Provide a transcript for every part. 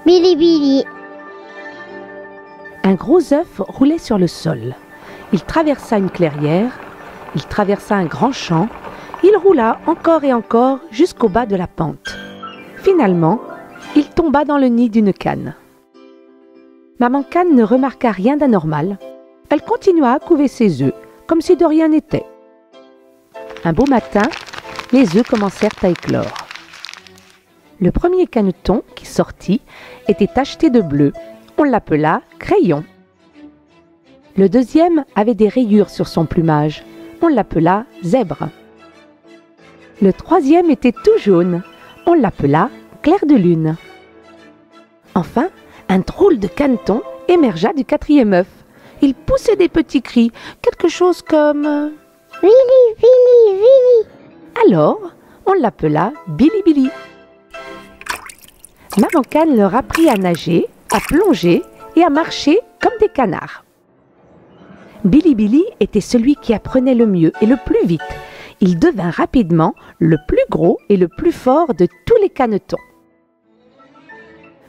Bilibili. Un gros œuf roulait sur le sol. Il traversa une clairière, il traversa un grand champ, il roula encore et encore jusqu'au bas de la pente. Finalement, il tomba dans le nid d'une cane. Maman Cane ne remarqua rien d'anormal. Elle continua à couver ses œufs, comme si de rien n'était. Un beau matin, les œufs commencèrent à éclore. Le premier caneton qui sortit était tacheté de bleu. On l'appela Crayon. Le deuxième avait des rayures sur son plumage. On l'appela Zèbre. Le troisième était tout jaune. On l'appela Clair de lune. Enfin, un drôle de caneton émergea du quatrième œuf. Il poussait des petits cris, quelque chose comme « Vili, Vili, Vili !» Alors, on l'appela Bilibili. Maman Cane leur apprit à nager, à plonger et à marcher comme des canards. Bilibili était celui qui apprenait le mieux et le plus vite. Il devint rapidement le plus gros et le plus fort de tous les canetons.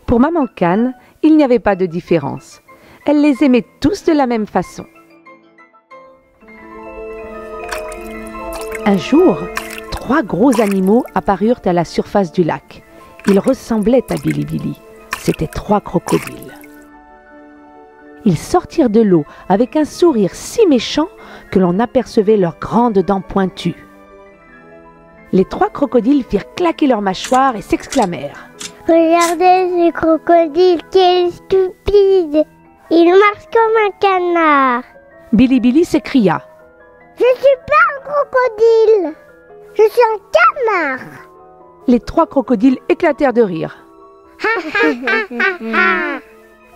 Pour Maman Cane, il n'y avait pas de différence. Elle les aimait tous de la même façon. Un jour, 3 gros animaux apparurent à la surface du lac. Ils ressemblaient à Bilibili. C'étaient 3 crocodiles. Ils sortirent de l'eau avec un sourire si méchant que l'on apercevait leurs grandes dents pointues. Les 3 crocodiles firent claquer leurs mâchoires et s'exclamèrent « Regardez ce crocodile, quel stupide! Il marche comme un canard. » Bilibili s'écria « Je suis pas un crocodile, je suis un canard !» Les 3 crocodiles éclatèrent de rire.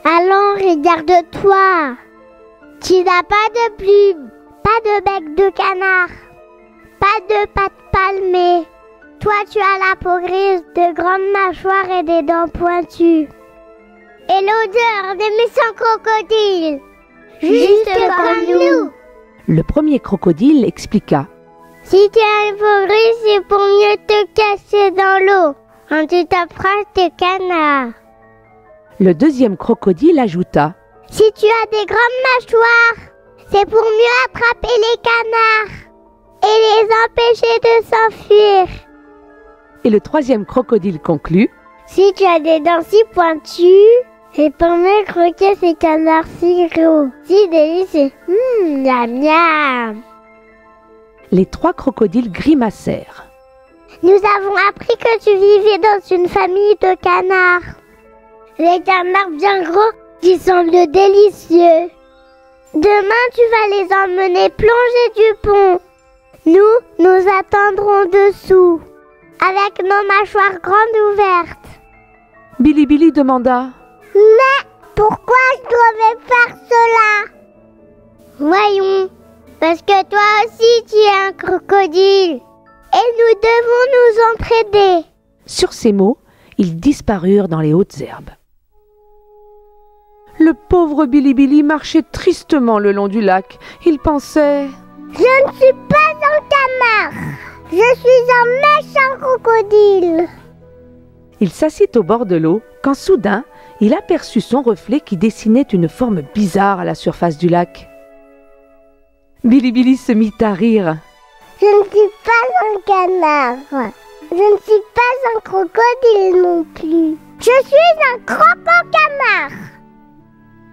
Allons, regarde-toi. Tu n'as pas de plumes, pas de bec de canard, pas de pattes palmées. Toi, tu as la peau grise, de grandes mâchoires et des dents pointues. Et l'odeur des méchants crocodiles, juste comme nous. Le premier crocodile expliqua. Si tu as une peau grise, c'est pour mieux te cacher dans l'eau quand tu t'approches des canards. Le deuxième crocodile ajouta. Si tu as des grandes mâchoires, c'est pour mieux attraper les canards et les empêcher de s'enfuir. Et le troisième crocodile conclut. Si tu as des dents si pointues, c'est pour mieux croquer ces canards si gros, si délicieux. Miam miam. Les 3 crocodiles grimacèrent. Nous avons appris que tu vivais dans une famille de canards. Les canards bien gros qui semblent délicieux. Demain, tu vas les emmener plonger du pont. Nous attendrons dessous, avec nos mâchoires grandes ouvertes. Bilibili demanda. Mais pourquoi je devais faire cela? Voyons, parce que toi aussi tu es un crocodile et nous devons nous entraider. Sur ces mots, ils disparurent dans les hautes herbes. Le pauvre Bilibili marchait tristement le long du lac. Il pensait « Je ne suis pas un canard, je suis un méchant crocodile. » Il s'assit au bord de l'eau quand soudain, il aperçut son reflet qui dessinait une forme bizarre à la surface du lac. Bilibili se mit à rire. Je ne suis pas un canard, je ne suis pas un crocodile non plus. Je suis un croco-canard.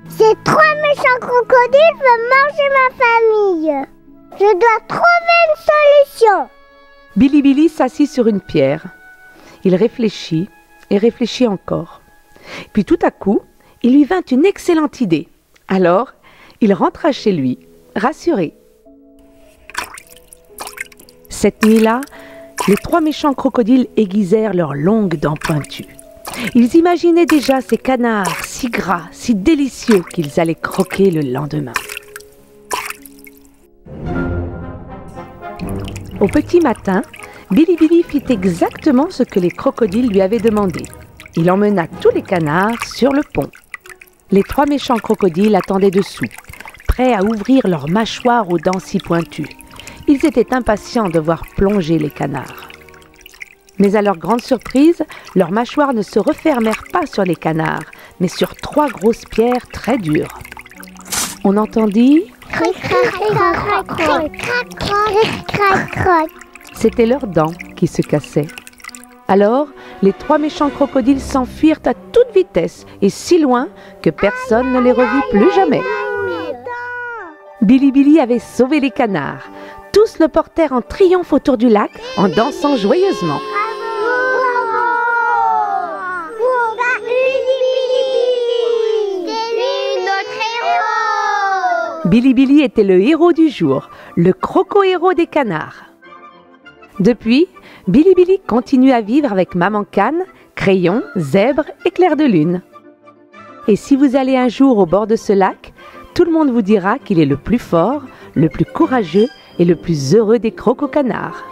Ces 3 méchants crocodiles veulent manger ma famille. Je dois trouver une solution. Bilibili s'assit sur une pierre. Il réfléchit et réfléchit encore. Puis tout à coup, il lui vint une excellente idée. Alors, il rentra chez lui, rassuré. Cette nuit-là, les 3 méchants crocodiles aiguisèrent leurs longues dents pointues. Ils imaginaient déjà ces canards si gras, si délicieux qu'ils allaient croquer le lendemain. Au petit matin, Bilibili fit exactement ce que les crocodiles lui avaient demandé. Il emmena tous les canards sur le pont. Les 3 méchants crocodiles attendaient dessous, prêts à ouvrir leurs mâchoires aux dents si pointues. Ils étaient impatients de voir plonger les canards. Mais à leur grande surprise, leurs mâchoires ne se refermèrent pas sur les canards, mais sur 3 grosses pierres très dures. On entendit... Cric, cric, croc, croc, cric, cric, croc. C'étaient leurs dents qui se cassaient. Alors, les 3 méchants crocodiles s'enfuirent à toute vitesse et si loin que personne ne les revit plus jamais. Bilibili avait sauvé les canards. Tous le portèrent en triomphe autour du lac en dansant joyeusement. Bilibili était le héros du jour, le croco-héros des canards. Depuis, Bilibili continue à vivre avec Maman Canne, Crayon, Zèbre et Clair de Lune. Et si vous allez un jour au bord de ce lac, tout le monde vous dira qu'il est le plus fort, le plus courageux et le plus heureux des croco-canards.